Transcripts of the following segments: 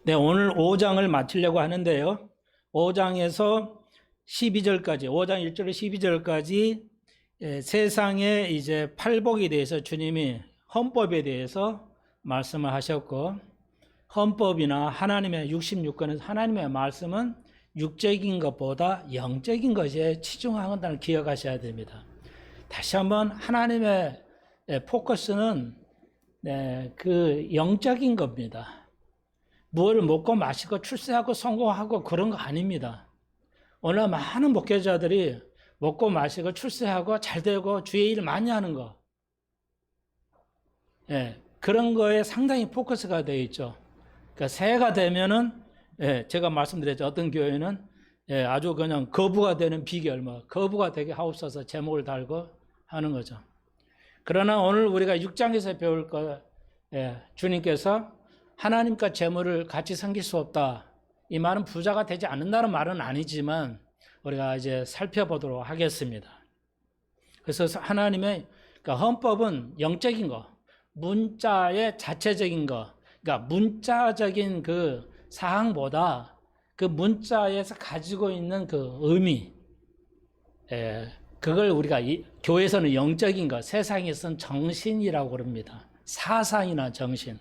네, 오늘 5장을 마치려고 하는데요. 5장에서 12절까지, 5장 1절에서 12절까지 세상의 이제 팔복에 대해서 주님이 헌법에 대해서 말씀을 하셨고, 헌법이나 하나님의 66권에서 하나님의 말씀은 육적인 것보다 영적인 것에 치중한다는 기억하셔야 됩니다. 다시 한번 하나님의 포커스는 그 영적인 겁니다. 뭘 먹고 마시고 출세하고 성공하고 그런 거 아닙니다. 오늘 많은 목회자들이 먹고 마시고 출세하고 잘되고 주의 일 많이 하는 거, 그런 거에 상당히 포커스가 되어 있죠. 그러니까 새해가 되면은 제가 말씀드렸죠. 어떤 교회는 아주 그냥 거부가 되는 비결, 거부가 되게 하옵소서 제목을 달고 하는 거죠. 그러나 오늘 우리가 6장에서 배울 거, 주님께서 하나님과 재물을 같이 섬길 수 없다. 이 말은 부자가 되지 않는다는 말은 아니지만 우리가 이제 살펴보도록 하겠습니다. 그래서 하나님의 그러니까 헌법은 영적인 거, 문자의 자체적인 거, 그러니까 문자적인 그 사항보다 그 문자에서 가지고 있는 그 의미, 그걸 우리가 교회에서는 영적인 거, 세상에서는 정신이라고 그럽니다. 사상이나 정신.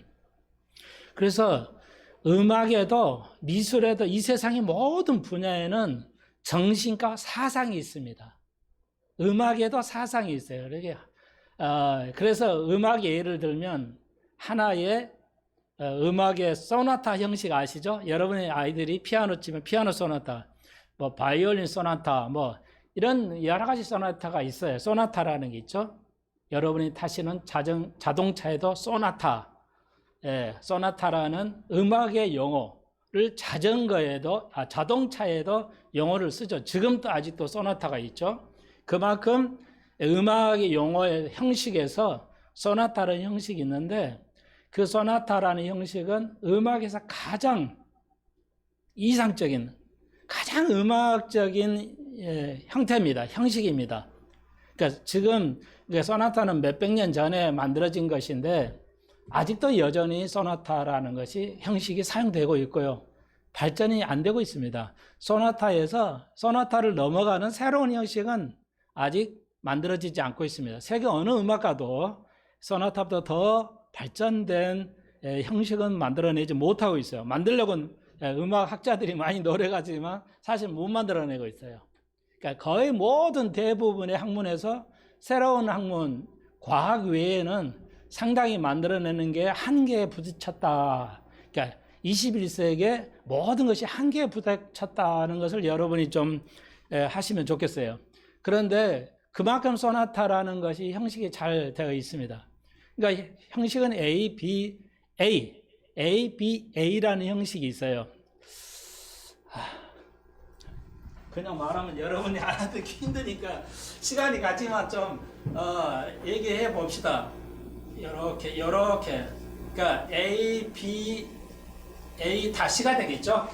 그래서 음악에도 미술에도 이 세상의 모든 분야에는 정신과 사상이 있습니다. 음악에도 사상이 있어요. 그래서 음악의 예를 들면 하나의 음악의 소나타 형식 아시죠? 여러분의 아이들이 피아노 치면 피아노 소나타, 바이올린 소나타, 이런 여러 가지 소나타가 있어요. 소나타라는 게 있죠. 여러분이 타시는 자동차에도 소나타, 소나타라는 음악의 용어를 자동차에도 용어를 쓰죠. 지금도 아직도 소나타가 있죠. 그만큼 음악의 용어의 형식에서 소나타라는 형식이 있는데 그 소나타라는 형식은 음악에서 가장 이상적인, 가장 음악적인 형태입니다. 형식입니다. 그러니까 지금 소나타는 몇백 년 전에 만들어진 것인데 아직도 여전히 소나타라는 것이 형식이 사용되고 있고요. 발전이 안 되고 있습니다. 소나타에서 소나타를 넘어가는 새로운 형식은 아직 만들어지지 않고 있습니다. 세계 어느 음악가도 소나타보다 더 발전된 형식은 만들어내지 못하고 있어요. 만들려고 음악 학자들이 많이 노력하지만 사실 못 만들어내고 있어요. 그러니까 거의 모든 대부분의 학문에서 새로운 학문, 과학 외에는 상당히 만들어내는 게 한계에 부딪혔다. 그러니까 21세기에 모든 것이 한계에 부딪혔다는 것을 여러분이 좀 하시면 좋겠어요. 그런데 그만큼 소나타라는 것이 형식이 잘 되어 있습니다. 그러니까 형식은 A, B, A라는 형식이 있어요. 그냥 말하면 여러분이 알아듣기 힘드니까 시간이 갔지만 좀 얘기해 봅시다. 요렇게 그러니까 A, B, A 다시가 되겠죠.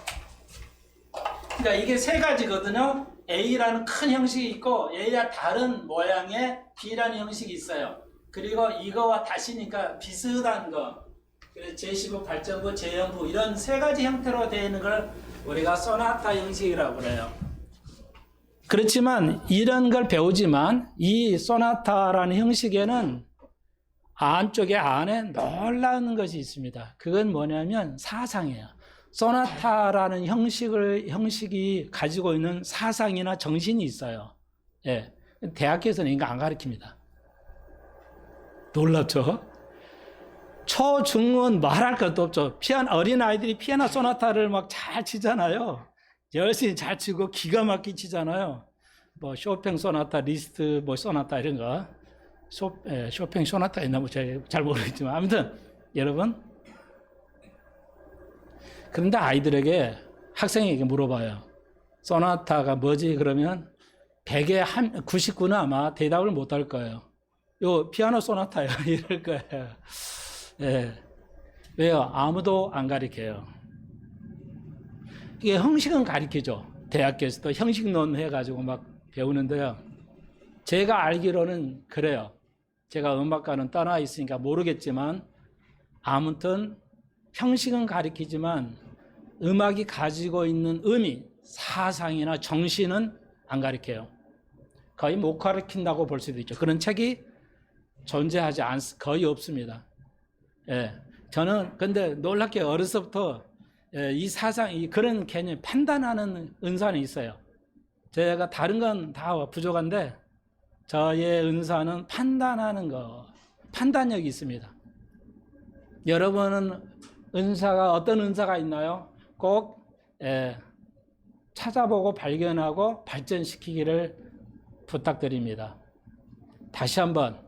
그러니까 이게 세 가지거든요. A라는 큰 형식이 있고 A와 다른 모양의 B라는 형식이 있어요. 그리고 이거와 다시니까 비슷한 거, 제15 발전부, 제형부 이런 세 가지 형태로 되어 있는 걸 우리가 소나타 형식이라고 그래요. 그렇지만 이런 걸 배우지만 이 소나타라는 형식에는 안에 놀라운 것이 있습니다. 그건 뭐냐면 사상이에요. 소나타라는 형식이 가지고 있는 사상이나 정신이 있어요. 대학교에서는 이거 안 가르칩니다. 놀랍죠? 초중은 말할 것도 없죠. 어린 아이들이 피아노 소나타를 막 잘 치잖아요. 열심히 잘 치고 기가 막히게 치잖아요. 쇼팽 소나타, 리스트 소나타 이런 거. 쇼팽 소나타 있나 잘 모르겠지만 아무튼 여러분, 그런데 아이들에게, 학생에게 물어봐요. 소나타가 뭐지? 그러면 100에 99는 아마 대답을 못 할 거예요. 요 피아노 소나타요 이럴 거예요. 왜요? 아무도 안 가르쳐요. 이게 형식은 가르치죠. 대학교에서도 형식론 해가지고 막 배우는데요. 제가 알기로는 그래요. 제가 음악과는 떠나 있으니까 모르겠지만 아무튼 형식은 가르치지만 음악이 가지고 있는 의미, 사상이나 정신은 안 가르쳐요. 거의 못 가르친다고 볼 수도 있죠. 그런 책이 존재하지 거의 없습니다. 예. 저는 근데 놀랍게 어려서부터 이 사상, 그런 개념, 판단하는 은사는 있어요. 제가 다른 건 다 부족한데 저의 은사는 판단하는 거, 판단력이 있습니다. 여러분은 은사가 어떤 은사가 있나요? 꼭 찾아보고 발견하고 발전시키기를 부탁드립니다. 다시 한번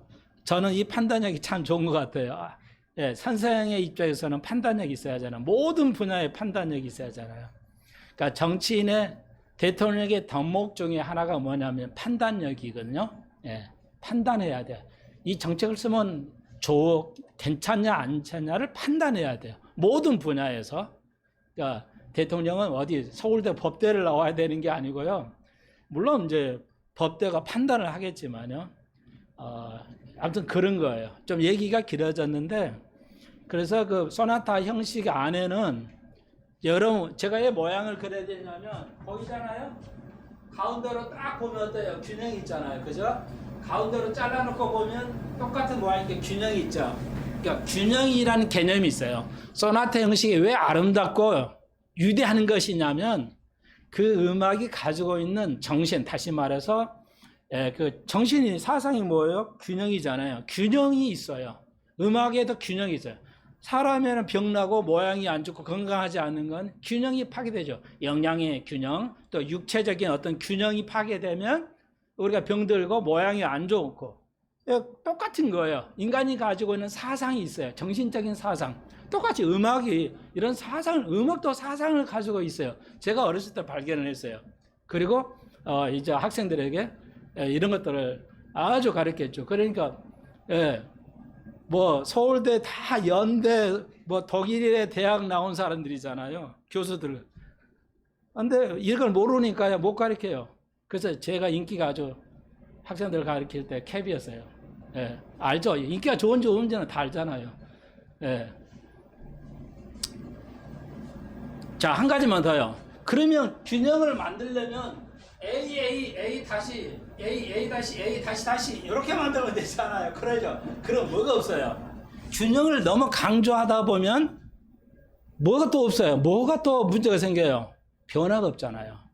저는 이 판단력이 참 좋은 것 같아요. 선생의 입장에서는 판단력이 있어야 하잖아요. 모든 분야에 판단력이 있어야 하잖아요. 그러니까 정치인의 대통령의 덕목 중에 하나가 뭐냐면 판단력이거든요. 판단해야 돼요. 이 정책을 쓰면 괜찮냐 안 괜찮냐를 판단해야 돼요. 모든 분야에서. 그러니까 대통령은 어디 서울대 법대를 나와야 되는 게 아니고요. 물론 이제 법대가 판단을 하겠지만요. 아무튼 그런 거예요. 좀 얘기가 길어졌는데, 그래서 그 소나타 형식 안에는 여러분, 제가 왜 모양을 그려야 되냐면, 보이잖아요? 가운데로 딱 보면 어때요? 균형이 있잖아요. 그죠? 가운데로 잘라놓고 보면 똑같은 모양인데 균형이 있죠. 그러니까 균형이라는 개념이 있어요. 소나타 형식이 왜 아름답고 유대하는 것이냐면 그 음악이 가지고 있는 정신, 다시 말해서 그 정신이, 사상이 뭐예요? 균형이잖아요. 균형이 있어요. 음악에도 균형이 있어요. 사람에는 병나고 모양이 안 좋고 건강하지 않는 건 균형이 파괴되죠. 영양의 균형, 또 육체적인 어떤 균형이 파괴되면 우리가 병들고 모양이 안 좋고, 똑같은 거예요. 인간이 가지고 있는 사상이 있어요. 정신적인 사상. 똑같이 음악이 이런 음악도 사상을 가지고 있어요. 제가 어렸을 때 발견을 했어요. 그리고 이제 학생들에게 이런 것들을 아주 가르쳤죠. 그러니까 뭐 서울대 다 연대 뭐 독일의 대학 나온 사람들이잖아요. 교수들. 근데 이걸 모르니까 못 가르쳐요. 그래서 제가 인기가 아주 학생들 가르칠 때 캡이었어요. 알죠? 인기가 좋은지 없는지는 다 알잖아요. 자, 한 가지만 더요. 그러면 균형을 만들려면 A 다시 이렇게 만들면 되잖아요. 그러죠? 그럼 뭐가 없어요? 균형을 너무 강조하다 보면 뭐가 또 없어요? 뭐가 또 문제가 생겨요? 변화가 없잖아요.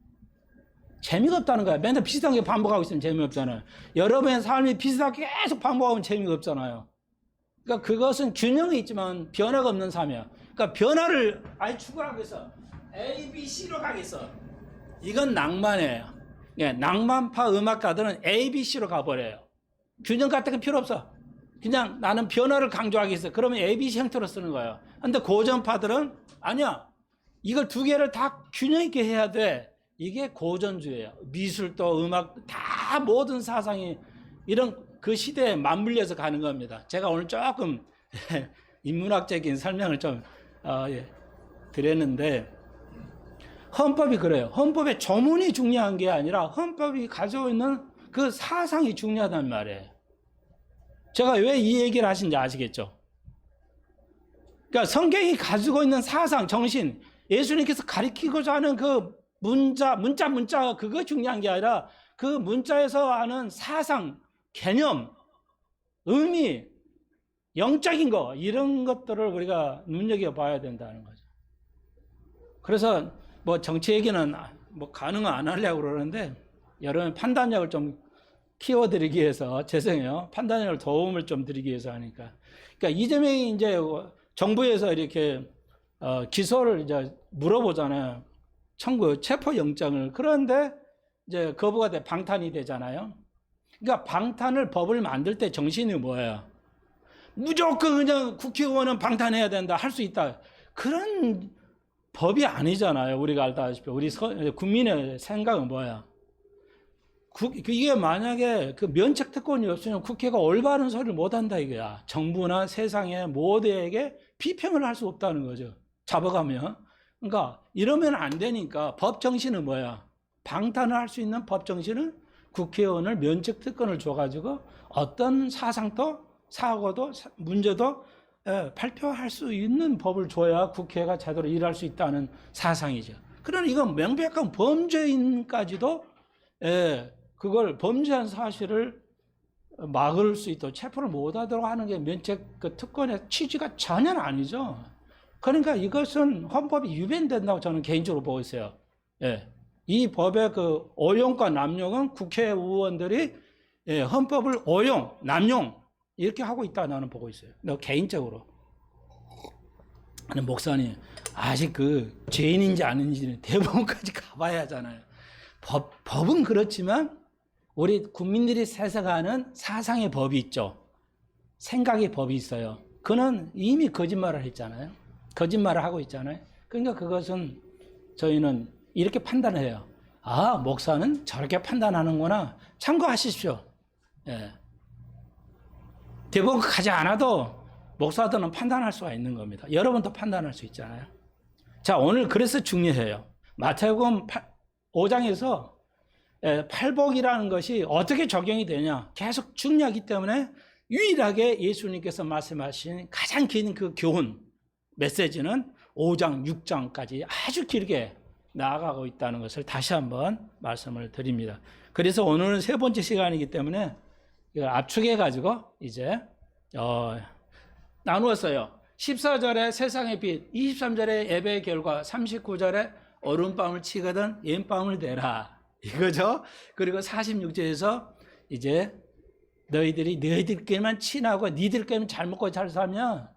재미가 없다는 거야. 맨날 비슷한 게 반복하고 있으면 재미없잖아요. 여러분의 삶이 비슷하게 계속 반복하면 재미가 없잖아요. 그러니까 그것은 균형이 있지만 변화가 없는 삶이야. 그러니까 변화를 아예 추구하기 위해서 A, B, C로 가겠어. 이건 낭만이에요. 낭만파 음악가들은 A, B, C로 가버려요. 균형 같은 건 필요 없어. 그냥 나는 변화를 강조하겠어. 그러면 A, B, C 형태로 쓰는 거예요. 근데 고전파들은 아니야. 이걸 두 개를 다 균형 있게 해야 돼. 이게 고전주의예요. 미술도 음악 다 모든 사상이 이런 그 시대에 맞물려서 가는 겁니다. 제가 오늘 조금 인문학적인 설명을 좀 드렸는데, 헌법이 그래요. 헌법의 조문이 중요한 게 아니라 헌법이 가지고 있는 그 사상이 중요하단 말이에요. 제가 왜 이 얘기를 하신지 아시겠죠? 그러니까 성경이 가지고 있는 사상, 정신, 예수님께서 가르치고자 하는 그 문자 그거 중요한 게 아니라 그 문자에서 하는 사상, 개념, 의미, 영적인 거, 이런 것들을 우리가 눈여겨봐야 된다는 거죠. 그래서 뭐 정치 얘기는 뭐 가능은 안 하려고 그러는데, 여러분 판단력을 좀 키워드리기 위해서, 죄송해요. 판단력을 도움을 좀 드리기 위해서 하니까. 그러니까 이재명이 이제 정부에서 이렇게 기소를 이제 물어보잖아요. 청구 체포영장을. 그런데 이제 거부가 돼 방탄이 되잖아요. 그러니까 방탄을 법을 만들 때 정신이 뭐예요? 무조건 그냥 국회의원은 방탄해야 된다, 할 수 있다. 그런 법이 아니잖아요. 우리가 알다시피 우리 국민의 생각은 뭐야? 이게 만약에 그 면책 특권이 없으면 국회가 올바른 소리를 못 한다 이거야. 정부나 세상의 모두에게 비평을 할 수 없다는 거죠. 잡아가면. 그러니까 이러면 안 되니까 법 정신은 뭐야? 방탄을 할 수 있는 법 정신은 국회의원을 면책 특권을 줘가지고 어떤 사상도 사고도 문제도 발표할 수 있는 법을 줘야 국회가 제대로 일할 수 있다는 사상이죠. 그러나 이건 명백한 범죄인까지도 그걸 범죄한 사실을 막을 수 있도록 체포를 못하도록 하는 게 면책 그 특권의 취지가 전혀 아니죠. 그러니까 이것은 헌법이 위반된다고 저는 개인적으로 보고 있어요. 이 법의 그 오용과 남용은 국회의원들이 헌법을 오용, 남용 이렇게 하고 있다 나는 보고 있어요. 개인적으로. 목사님 아직 그 죄인인지 아닌지는 대법원까지 가봐야 하잖아요. 법은 그렇지만 우리 국민들이 세상하는 사상의 법이 있죠. 생각의 법이 있어요. 그는 이미 거짓말을 했잖아요. 거짓말을 하고 있잖아요. 그러니까 그것은 저희는 이렇게 판단을 해요. 아, 목사는 저렇게 판단하는구나. 참고하십시오. 대법원 가지 않아도 목사들은 판단할 수가 있는 겁니다. 여러분도 판단할 수 있잖아요. 자, 오늘 그래서 중요해요. 마태복음 5장에서 팔복이라는 것이 어떻게 적용이 되냐 계속 중요하기 때문에 유일하게 예수님께서 말씀하신 가장 긴 그 교훈 메시지는 5장, 6장까지 아주 길게 나아가고 있다는 것을 다시 한번 말씀을 드립니다. 그래서 오늘은 세 번째 시간이기 때문에 이걸 압축해가지고 이제 나누었어요. 14절에 세상의 빛, 23절에 예배의 결과, 39절에 어른밤을 치거든 옌밤을 내라. 이거죠. 그리고 46절에서 이제 너희들끼리만 친하고 니들끼리만 잘 먹고 잘 살면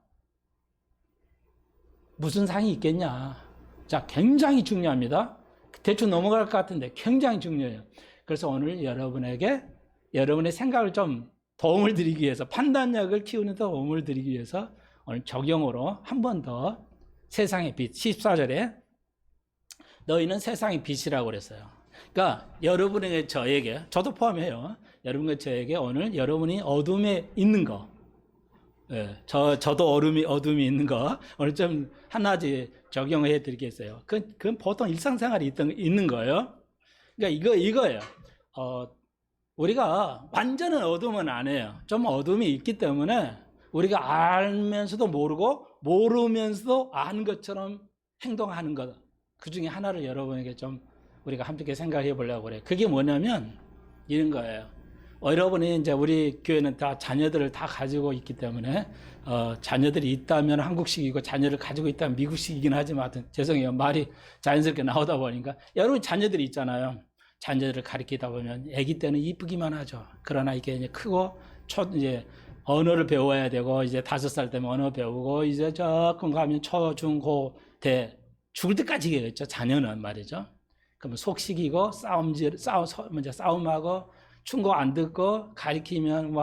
무슨 상이 있겠냐. 자, 굉장히 중요합니다. 대충 넘어갈 것 같은데 굉장히 중요해요. 그래서 오늘 여러분의 생각을 좀 도움을 드리기 위해서 판단력을 키우는 도움을 드리기 위해서 오늘 적용으로 한 번 더 세상의 빛 14절에 너희는 세상의 빛이라고 그랬어요. 그러니까 여러분에게 저에게 저도 포함해요. 여러분과 저에게 오늘 여러분이 어둠에 있는 거 저도 어둠이 있는 거 오늘 좀 하나씩 적용해 드리겠어요. 그건 보통 일상생활에 있는 거예요. 그러니까 이거예요. 우리가 완전한 어둠은 아니에요. 좀 어둠이 있기 때문에 우리가 알면서도 모르면서도 아는 것처럼 행동하는 것. 그 중에 하나를 여러분에게 좀 우리가 함께 생각해 보려고 그래요. 그게 뭐냐면 이런 거예요. 여러분이 이제 우리 교회는 다 자녀들을 다 가지고 있기 때문에 자녀들이 있다면 한국식이고 자녀를 가지고 있다면 미국식이긴 하지만 하여튼 죄송해요. 말이 자연스럽게 나오다 보니까 여러분 자녀들이 있잖아요. 자녀들을 가르치다 보면 아기 때는 이쁘기만 하죠. 그러나 이게 이제 크고 이제 언어를 배워야 되고 이제 5살 되면 언어 배우고 이제 조금 가면 초, 중, 고, 대 죽을 때까지 있죠. 자녀는 말이죠. 그러면 속식이고 싸움하고 충고 안 듣고 가리키면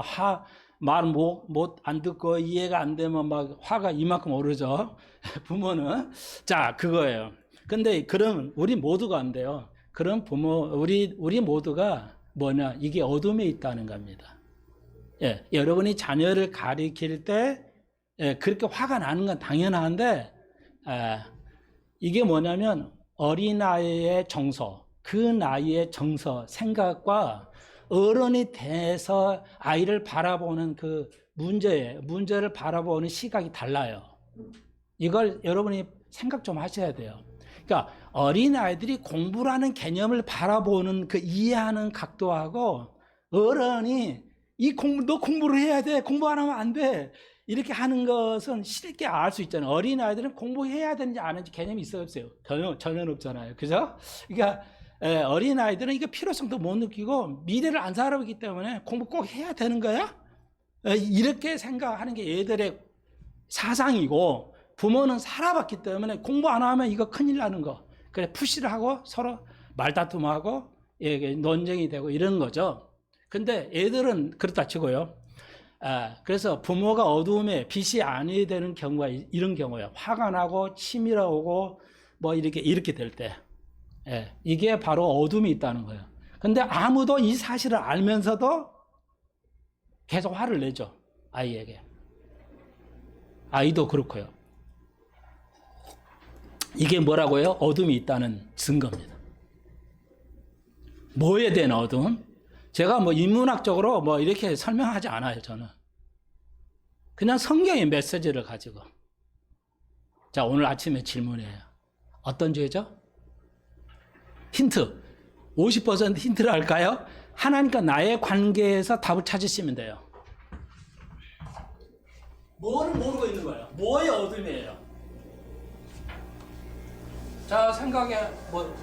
말 못 안 듣고 이해가 안 되면 막 화가 이만큼 오르죠. 부모는. 자, 그거예요. 근데 그럼 우리 모두가 안 돼요. 그런 우리 모두가 뭐냐? 이게 어둠에 있다는 겁니다. 여러분이 자녀를 가리킬 때 그렇게 화가 나는 건 당연한데 이게 뭐냐면 어린아이의 정서, 그 나이의 정서, 생각과 어른이 돼서 아이를 바라보는 그 문제를 바라보는 시각이 달라요. 이걸 여러분이 생각 좀 하셔야 돼요. 그러니까 어린아이들이 공부라는 개념을 바라보는 그 이해하는 각도하고 어른이 너 공부를 해야 돼. 공부 안 하면 안 돼. 이렇게 하는 것은 쉽게 알 수 있잖아요. 어린아이들은 공부해야 되는지 안 하는지 개념이 있어요, 없어요? 전혀 없잖아요. 그죠? 그러니까 어린아이들은 이게 필요성도 못 느끼고 미래를 안 살아보기 때문에 공부 꼭 해야 되는 거야? 이렇게 생각하는 게 얘들의 사상이고 부모는 살아봤기 때문에 공부 안 하면 이거 큰일 나는 거. 그래 푸시를 하고 서로 말다툼하고 논쟁이 되고 이런 거죠. 근데 애들은 그렇다 치고요. 그래서 부모가 어두움에 빛이 아니 되는 경우가 이런 경우예요. 화가 나고 치밀어 오고 뭐 이렇게 될 때. 이게 바로 어둠이 있다는 거예요. 근데 아무도 이 사실을 알면서도 계속 화를 내죠. 아이에게. 아이도 그렇고요. 이게 뭐라고요? 어둠이 있다는 증거입니다. 뭐에 대한 어둠? 제가 뭐 인문학적으로 뭐 이렇게 설명하지 않아요, 저는. 그냥 성경의 메시지를 가지고. 자, 오늘 아침에 질문이에요. 어떤 죄죠? 힌트. 50% 힌트를 할까요? 하나님과 나의 관계에서 답을 찾으시면 돼요. 뭐를 모르고 있는 거예요? 뭐의 어둠이에요? 자,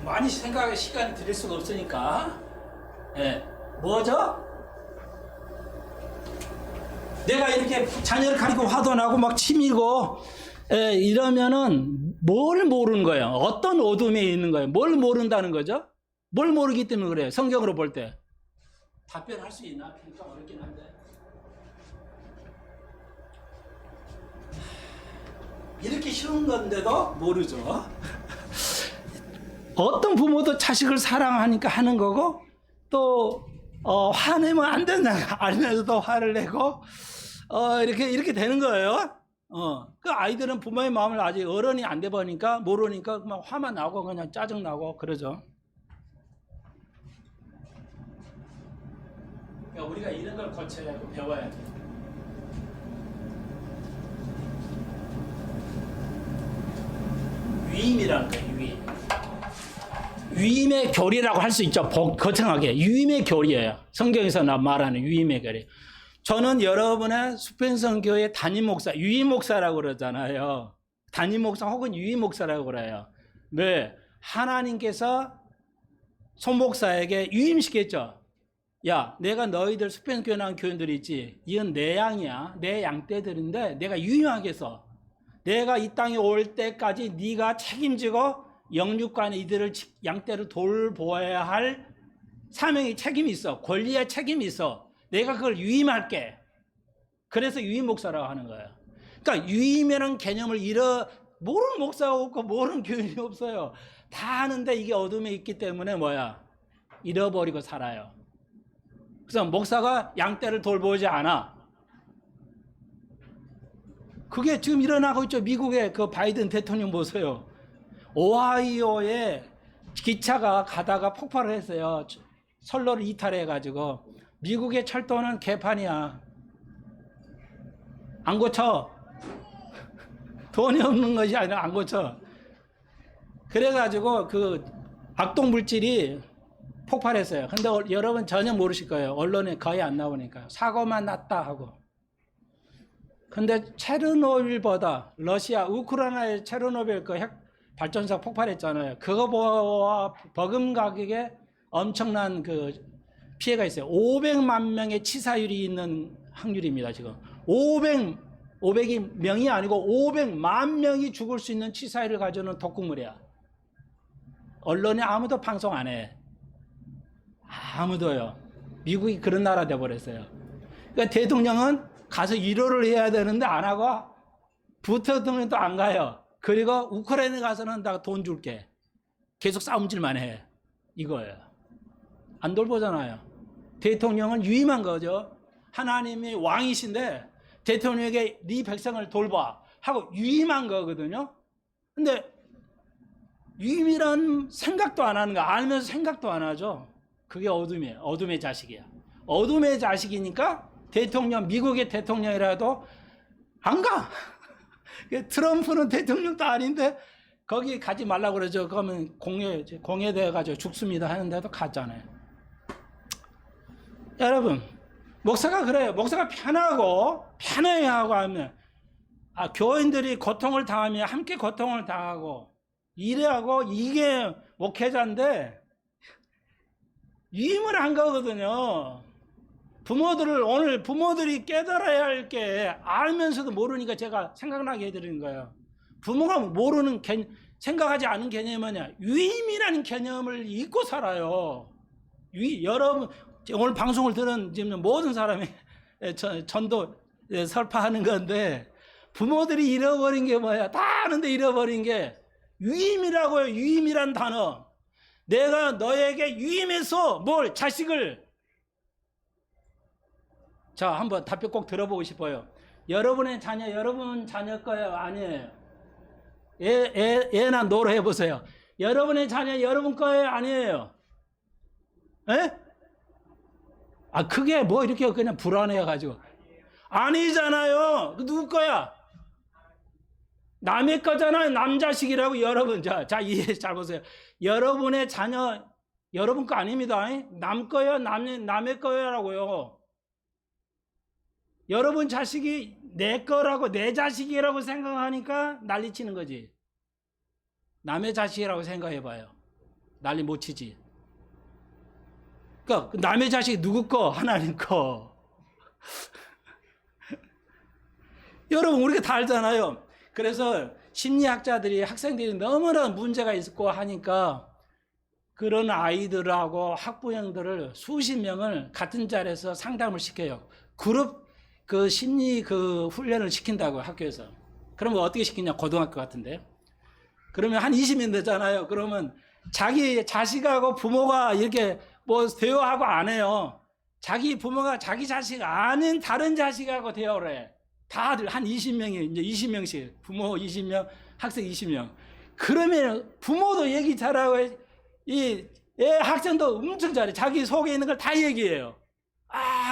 많이 생각에 시간을 드릴 수가 없으니까. 예. 뭐죠? 내가 이렇게 자녀를 가리고 화도 나고 막 치밀고, 예, 이러면은 뭘 모르는 거예요? 어떤 어둠에 있는 거예요? 뭘 모른다는 거죠? 뭘 모르기 때문에 그래요? 성경으로 볼 때. 답변할 수 있나? 좀 어렵긴 한데. 이렇게 쉬운 건데도 모르죠. 어떤 부모도 자식을 사랑하니까 하는 거고, 또 화내면 안 된다 알면서도 화를 내고, 이렇게 되는 거예요. 그 아이들은 부모의 마음을 아직 어른이 안 돼 보니까 모르니까 막 화만 나고 그냥 짜증 나고 그러죠. 그러니까 우리가 이런 걸 거쳐야 하고 배워야 돼. 위임이라는 거예요. 위임. 위임의 교리라고 할 수 있죠. 거창하게 위임의 교리예요. 성경에서 말하는 위임의 교리. 저는 여러분의 수평성교회 담임 목사, 유임 목사라고 그러잖아요. 담임 목사 혹은 유임 목사라고 그래요. 왜? 하나님께서 손 목사에게 유임시켰죠. 야, 내가 너희들 수평교회 나온 교인들이 있지. 이건 내 양이야. 내 양떼들인데 내가 유임하겠어. 내가 이 땅에 올 때까지 네가 책임지고 영육간에 이들을 양떼를 돌보아야 할 사명의 책임이 있어. 권리의 책임이 있어. 내가 그걸 유임할게. 그래서 유임 목사라고 하는 거예요. 그러니까 유임이라는 개념을 모르는 목사가 없고 모르는 교인이 없어요. 다 아는데 이게 어둠에 있기 때문에 잃어버리고 살아요. 그래서 목사가 양떼를 돌보지 않아. 그게 지금 일어나고 있죠. 미국의 그 바이든 대통령 보세요. 오하이오에 기차가 가다가 폭발을 했어요. 선로를 이탈해가지고. 미국의 철도는 개판이야. 안 고쳐. 돈이 없는 것이 아니라 안 고쳐. 그래가지고 그 악동 물질이 폭발했어요. 근데 여러분 전혀 모르실 거예요. 언론에 거의 안 나오니까. 사고만 났다 하고. 근데 체르노빌보다 러시아, 우크라이나의 체르노빌 그 핵 발전소 폭발했잖아요. 그거보다 버금 가격에 엄청난 그 피해가 있어요. 500만 명의 치사율이 있는 확률입니다, 지금. 500이 명이 아니고 500만 명이 죽을 수 있는 치사율을 가져오는 독극물이야. 언론에 아무도 방송 안 해. 아무도요. 미국이 그런 나라 돼버렸어요. 그러니까 대통령은 가서 위로를 해야 되는데 안 하고 부통령도 안 가요. 그리고 우크라이나 가서는 나 돈 줄게. 계속 싸움질만 해. 이거예요. 안 돌보잖아요. 대통령은 유임한 거죠. 하나님이 왕이신데 대통령에게 네 백성을 돌봐 하고 유임한 거거든요. 근데 유임이란 생각도 안 하는 거 알면서 생각도 안 하죠. 그게 어둠이에요. 어둠의 자식이야. 어둠의 자식이니까 대통령, 미국의 대통령이라도 안 가. 트럼프는 대통령도 아닌데 거기 가지 말라고 그러죠. 그러면 공회돼가지고 죽습니다 하는데도 갔잖아요. 여러분, 목사가 그래요. 목사가 편해하고 하면, 교인들이 고통을 당하면 함께 고통을 당하고, 이래하고, 이게 목회자인데, 유임을 한 거거든요. 오늘 부모들이 깨달아야 할 게 알면서도 모르니까 제가 생각나게 해드리는 거예요. 부모가 생각하지 않은 개념이 뭐냐? 유임이라는 개념을 잊고 살아요. 여러분, 오늘 방송을 들은 지금 모든 사람이 전도 설파하는 건데, 부모들이 잃어버린 게 뭐야? 다 아는데 잃어버린 게 유임이라고요. 유임이란 단어. 내가 너에게 유임해서 자식을. 자, 한번 답변 꼭 들어보고 싶어요. 여러분 자녀 거예요? 아니에요. 애나 노로 해보세요. 여러분의 자녀 여러분 거예요? 아니에요. 에? 그게 이렇게 그냥 불안해가지고. 아니잖아요. 누구 거야? 남의 거잖아요. 남 자식이라고. 여러분, 자 이해 잘 보세요. 여러분의 자녀 여러분 거 아닙니다. 남 거요, 남의 거요라고요. 여러분 자식이 내 거라고, 내 자식이라고 생각하니까 난리치는 거지. 남의 자식이라고 생각해봐요. 난리 못 치지. 그러니까 남의 자식이 누구 거? 하나님 거. 여러분 우리가 다 알잖아요. 그래서 심리학자들이 학생들이 너무나 문제가 있고 하니까 그런 아이들하고 학부형들을 수십 명을 같은 자리에서 상담을 시켜요. 그룹 그 심리 그 훈련을 시킨다고 학교에서. 그러면 어떻게 시키냐? 고등학교 같은데. 그러면 한 20명 되잖아요. 그러면 자기 자식하고 부모가 이렇게 뭐 대화하고 안 해요. 자기 부모가 자기 자식 아닌 다른 자식하고 대화를 해. 다들 한 20명이 이제 20명씩 부모 20명, 학생 20명. 그러면 부모도 얘기 잘하고 이 학생도 엄청 잘해. 자기 속에 있는 걸 다 얘기해요.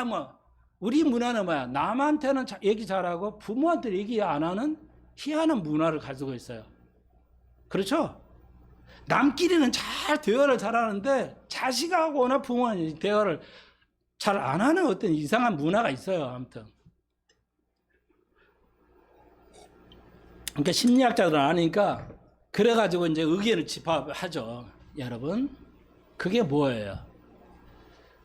뭐 우리 문화는 뭐야? 남한테는 얘기 잘하고 부모한테 얘기 안 하는 희한한 문화를 가지고 있어요. 그렇죠? 남끼리는 잘 대화를 잘하는데 자식하고나 부모는 대화를 잘 안 하는 어떤 이상한 문화가 있어요. 아무튼. 그러니까 심리학자들은 아니까 그래가지고 이제 의견을 집합하죠. 여러분, 그게 뭐예요?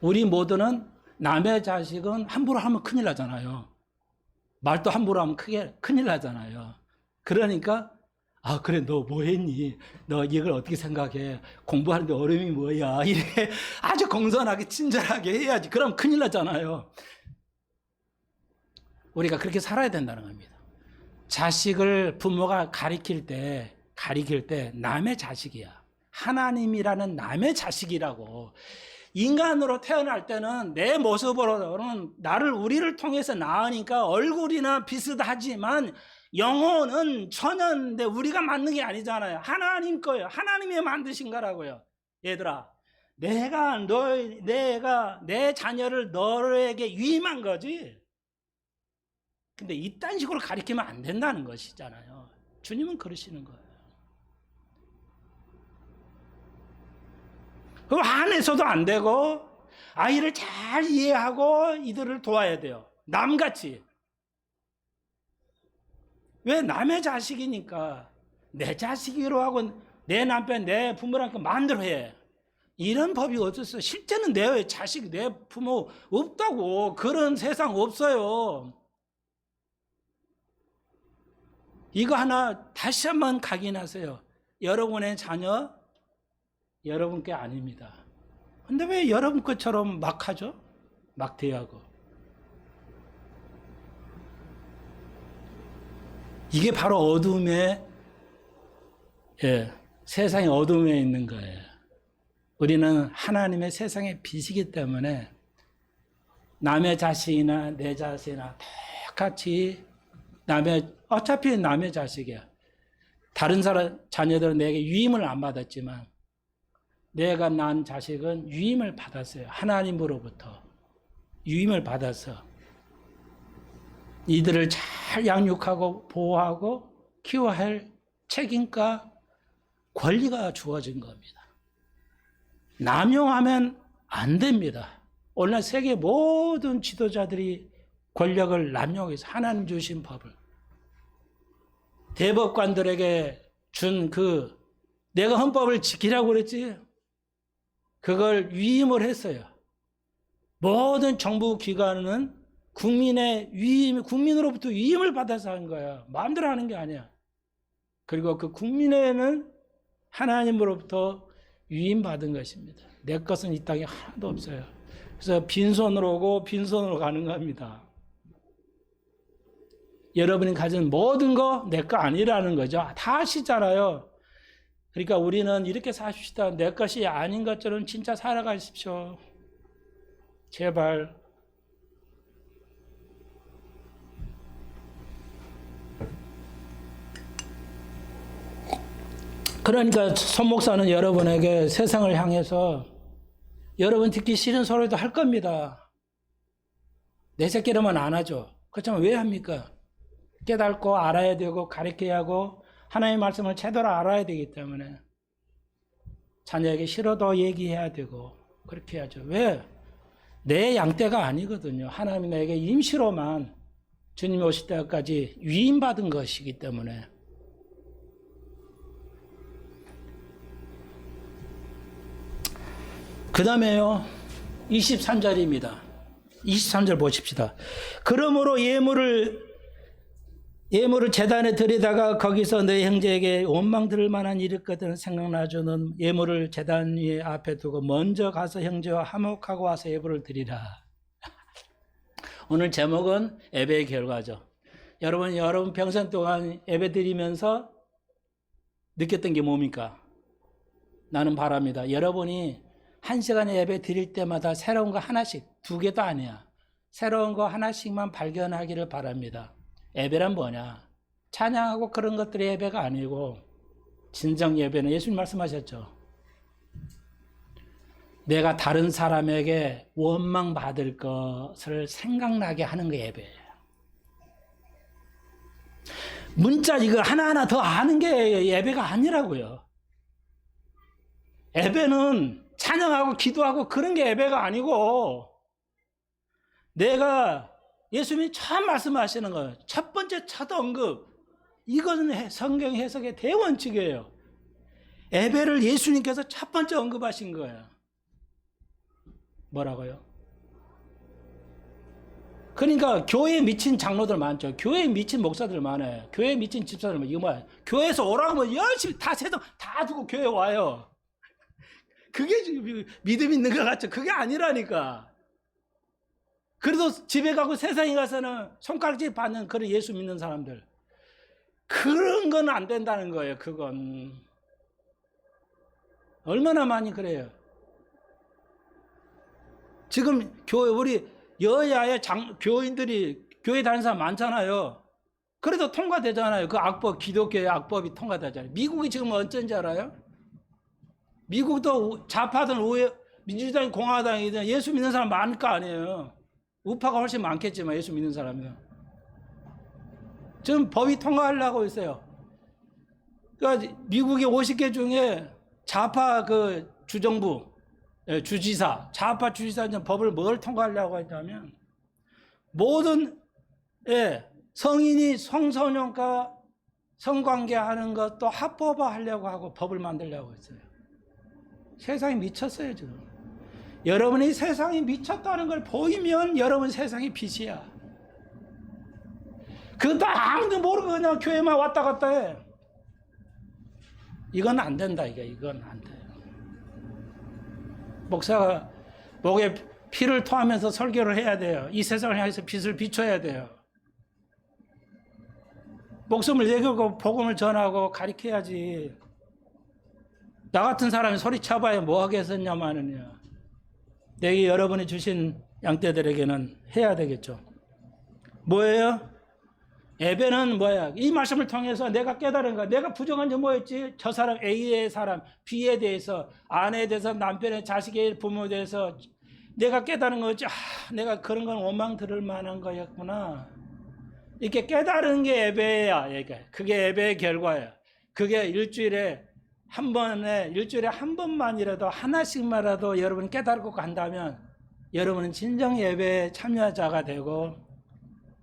우리 모두는 남의 자식은 함부로 하면 큰일 나잖아요. 말도 함부로 하면 큰일 나잖아요. 그러니까 그래 너 뭐 했니? 너 이걸 어떻게 생각해? 공부하는데 어려움이 뭐야? 이렇게 아주 공손하게 친절하게 해야지. 그럼 큰일 나잖아요. 우리가 그렇게 살아야 된다는 겁니다. 자식을 부모가 가리킬 때 남의 자식이야. 하나님이라는 남의 자식이라고. 인간으로 태어날 때는 내 모습으로는 우리를 통해서 낳으니까 얼굴이나 비슷하지만 영혼은 천연인데 우리가 만든 게 아니잖아요. 하나님 거예요. 하나님이 만드신 거라고요. 얘들아, 내가 내 자녀를 너에게 위임한 거지. 근데 이딴 식으로 가리키면 안 된다는 것이잖아요. 주님은 그러시는 거예요. 그 안에서도 안 되고 아이를 잘 이해하고 이들을 도와야 돼요. 남같이. 왜? 남의 자식이니까. 내 자식으로 하고 내 남편, 내 부모랑 마음대로 해. 이런 법이 어딨어? 실제는 내 자식, 내 부모 없다고. 그런 세상 없어요. 이거 하나 다시 한번 각인하세요. 여러분의 자녀, 여러분 게 아닙니다. 근데 왜 여러분 것처럼 막 하죠? 막 대하고. 이게 바로 어둠의, 세상의 어둠에 있는 거예요. 우리는 하나님의 세상의 빛이기 때문에 남의 자식이나 내 자식이나 똑같이 어차피 남의 자식이야. 다른 사람 자녀들은 내게 유임을 안 받았지만 내가 낳은 자식은 유임을 받았어요. 하나님으로부터 유임을 받아서 이들을 잘 양육하고 보호하고 키워야 할 책임과 권리가 주어진 겁니다. 남용하면 안 됩니다. 오늘날 세계 모든 지도자들이 권력을 남용해서 하나님 주신 법을 대법관들에게 준 내가 헌법을 지키라고 그랬지. 그걸 위임을 했어요. 모든 정부 기관은 국민으로부터 위임을 받아서 한 거야. 마음대로 하는 게 아니야. 그리고 그 국민에는 하나님으로부터 위임받은 것입니다. 내 것은 이 땅에 하나도 없어요. 그래서 빈손으로 오고 빈손으로 가는 겁니다. 여러분이 가진 모든 거 내 거 아니라는 거죠. 다 아시잖아요. 그러니까 우리는 이렇게 삽시다. 내 것이 아닌 것처럼 진짜 살아가십시오. 제발. 그러니까 손 목사는 여러분에게 세상을 향해서 여러분 듣기 싫은 소리도 할 겁니다. 내 새끼라면 안 하죠. 그렇지만 왜 합니까? 깨닫고 알아야 되고 가르쳐야 하고 하나님의 말씀을 제대로 알아야 되기 때문에 자녀에게 싫어도 얘기해야 되고 그렇게 해야죠. 왜? 내 양떼가 아니거든요. 하나님이 내게 임시로만 주님이 오실 때까지 위임받은 것이기 때문에. 그 다음에요, 23절입니다. 23절 보십시다. 그러므로 예물을 제단에 드리다가 거기서 내 형제에게 원망 들을 만한 일이 있거든 생각나주는 예물을 제단 위에 앞에 두고 먼저 가서 형제와 화목하고 와서 예물을 드리라. 오늘 제목은 예배의 결과죠. 여러분 평생 동안 예배 드리면서 느꼈던 게 뭡니까? 나는 바랍니다. 여러분이 1시간에 예배 드릴 때마다 새로운 거 하나씩, 2개도 아니야. 새로운 거 하나씩만 발견하기를 바랍니다. 예배란 뭐냐? 찬양하고 그런 것들이 예배가 아니고 진정 예배는 예수님 말씀하셨죠. 내가 다른 사람에게 원망받을 것을 생각나게 하는 게 예배예요. 문자 이거 하나하나 더 아는 게 예배가 아니라고요. 예배는 찬양하고 기도하고 그런 게 예배가 아니고 내가 예수님이 처음 말씀하시는 거예요. 첫 번째 첫 언급. 이것은 성경 해석의 대원칙이에요. 예배를 예수님께서 첫 번째 언급하신 거예요. 뭐라고요? 그러니까 교회에 미친 장로들 많죠. 교회에 미친 목사들 많아요. 교회에 미친 집사들 많아요. 이거 뭐야? 교회에서 오라고 하면 열심히 다 세상 다 두고 교회 와요. 그게 믿음 있는 것 같죠. 그게 아니라니까. 그래도 집에 가고 세상에 가서는 손가락질 받는 그런 예수 믿는 사람들. 그런 건 안 된다는 거예요. 그건. 얼마나 많이 그래요. 지금 교회, 우리 여야의 교인들이 교회 다니는 사람 많잖아요. 그래도 통과되잖아요. 그 악법, 기독교의 악법이 통과되잖아요. 미국이 지금 어쩐지 알아요? 미국도 좌파든 민주당이 공화당이든 예수 믿는 사람 많을 거 아니에요. 우파가 훨씬 많겠지만 예수 믿는 사람이요. 지금 법이 통과하려고 있어요. 그러니까 미국의 50개 중에 좌파 그 주정부, 주지사, 좌파 주지사 법을 뭘 통과하려고 했냐면 모든 성인이 성소년과 성관계하는 것도 합법화하려고 하고 법을 만들려고 했어요. 세상이 미쳤어요 지금. 여러분이 세상이 미쳤다는 걸 보이면 여러분 세상이 빛이야. 그것도 아무도 모르고 그냥 교회만 왔다 갔다 해. 이건 안 된다. 이건 안 돼요. 목사가 목에 피를 토하면서 설교를 해야 돼요. 이 세상을 향해서 빛을 비춰야 돼요. 목숨을 내걸고 복음을 전하고 가르쳐야지. 나 같은 사람이 소리쳐봐야 뭐 하겠었냐마는요. 내게 여러분이 주신 양떼들에게는 해야 되겠죠. 뭐예요? 예배는 뭐야? 이 말씀을 통해서 내가 깨달은 거, 내가 부정한 점 뭐였지? 저 사람 A의 사람, B에 대해서, 아내에 대해서, 남편의 자식의 부모에 대해서 내가 깨달은 거였지. 내가 그런 건 원망 들을 만한 거였구나. 이렇게 깨달은 게 예배야. 그게 예배의 결과야. 그게 일주일에 한 번만이라도 하나씩만이라도 여러분 깨달고 간다면 여러분은 진정 예배에 참여자가 되고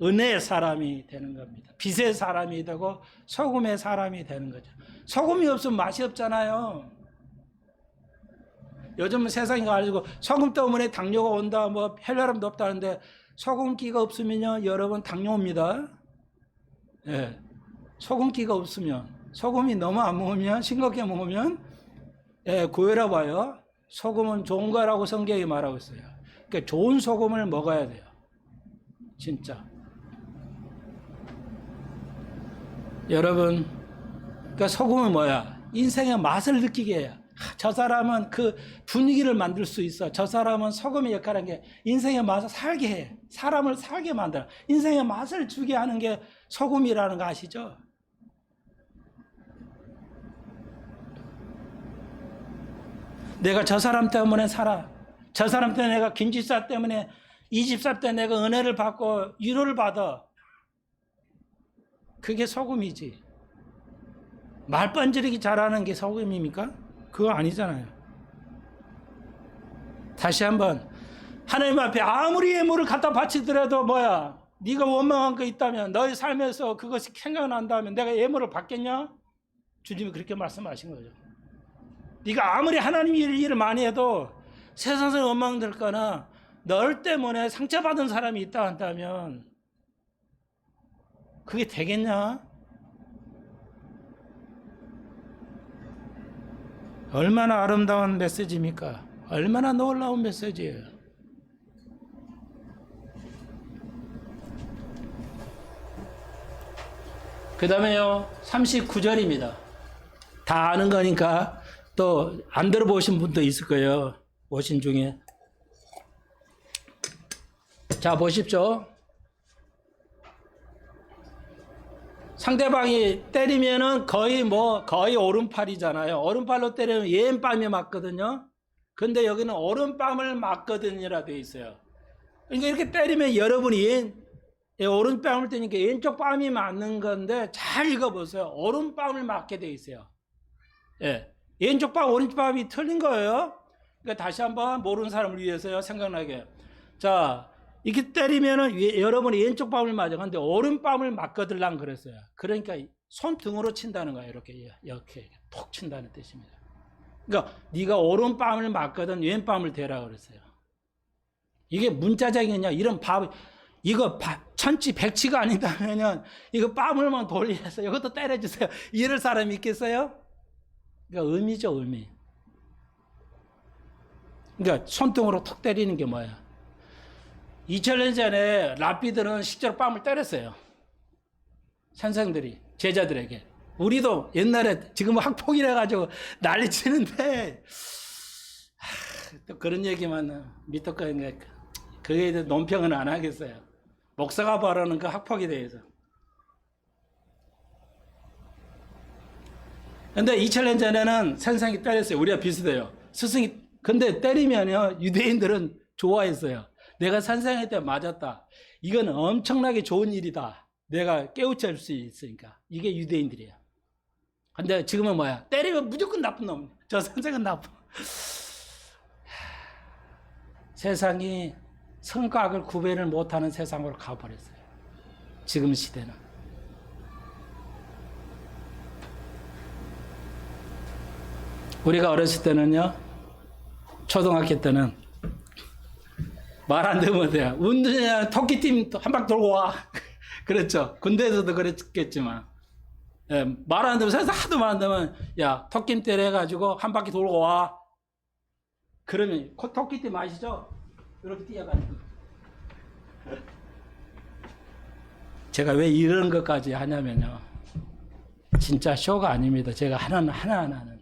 은혜의 사람이 되는 겁니다. 빛의 사람이 되고 소금의 사람이 되는 거죠. 소금이 없으면 맛이 없잖아요. 요즘은 세상이 가지고 소금 때문에 당뇨가 온다, 뭐 혈혈압 높다는데 소금기가 없으면요, 여러분 당뇨 옵니다. 예, 소금기가 없으면, 소금이 너무 안 먹으면, 싱겁게 먹으면 고혈압 와요. 소금은 좋은 거라고 성경이 말하고 있어요. 그러니까 좋은 소금을 먹어야 돼요. 진짜. 여러분, 그러니까 소금은 뭐야? 인생의 맛을 느끼게 해요. 저 사람은 그 분위기를 만들 수 있어. 저 사람은 소금의 역할을 하는 게 인생의 맛을 살게 해. 사람을 살게 만들어. 인생의 맛을 주게 하는 게 소금이라는 거 아시죠? 내가 저 사람 때문에 살아. 저 사람 때문에 내가 김지사 때문에 20살 때 내가 은혜를 받고 위로를 받아. 그게 소금이지. 말 번지르기 잘하는 게 소금입니까? 그거 아니잖아요. 다시 한번 하나님 앞에 아무리 예물을 갖다 바치더라도 뭐야? 네가 원망한 거 있다면 너의 삶에서 그것이 생각난다면 내가 예물을 받겠냐? 주님이 그렇게 말씀하신 거죠. 네가 아무리 하나님 일을 많이 해도 세상에서 원망될 거나 널 때문에 상처받은 사람이 있다 한다면 그게 되겠냐? 얼마나 아름다운 메시지입니까? 얼마나 놀라운 메시지예요. 그 다음에요, 39절입니다. 다 아는 거니까 또 안 들어보신 분도 있을 거예요. 오신 중에. 자, 보십시오. 상대방이 때리면은 거의 오른팔이잖아요. 오른팔로 때리면 왼뺨이 맞거든요. 근데 여기는 오른뺨을 맞거든요라 되어 있어요. 그러니까 이렇게 때리면 여러분이 오른뺨을 때니까 왼쪽 뺨이 맞는 건데 잘 읽어보세요. 오른뺨을 맞게 되어 있어요. 예. 왼쪽 뺨, 오른쪽 뺨이 틀린 거예요. 그러니까 다시 한번 모르는 사람을 위해서요. 생각나게. 자, 이렇게 때리면은 여러분이 왼쪽 뺨을 맞아. 근데 오른뺨을 맞거들랑 그랬어요. 그러니까 손등으로 친다는 거예요. 이렇게 톡 친다는 뜻입니다. 그러니까 네가 오른뺨을 맞거든 왼뺨을 대라 그랬어요. 이게 문자적이냐? 이런 이거 천치 백치가 아니다면은 이거 뺨을만 돌려서 이것도 때려주세요. 이럴 사람이 있겠어요? 그러니까 의미죠, 의미. 그러니까 손등으로 톡 때리는 게 뭐야? 2000년 전에 랍비들은 실제로 뺨을 때렸어요. 선생들이 제자들에게. 우리도 옛날에 지금 학폭이라 가지고 난리 치는데 또 그런 얘기만 밑도까지 그에 대해 논평은 안 하겠어요. 목사가 바라는 그 학폭에 대해서. 근데 2000년 전에는 선생이 때렸어요. 우리가 비슷해요. 스승이 근데 때리면요 유대인들은 좋아했어요. 내가 선생한테 맞았다. 이건 엄청나게 좋은 일이다. 내가 깨우쳐 줄 수 있으니까. 이게 유대인들이에요. 근데 지금은 뭐야? 때리면 무조건 나쁜 놈. 저 선생은 나쁜. 세상이 성과학을 구별을 못하는 세상으로 가버렸어요. 지금 시대는. 우리가 어렸을 때는요. 초등학교 때는 말 안 되면 돼요. 운전이야 토끼팀 한 바퀴 돌고 와. 그렇죠. 군대에서도 그랬겠지만. 예, 말 안 되면 세상 하도 말 안 되면 야 토끼 때려 해가지고 한 바퀴 돌고 와. 그러면 토끼팀 아시죠? 이렇게 뛰어가는 거. 제가 왜 이런 것까지 하냐면요. 진짜 쇼가 아닙니다. 제가 하나하나는.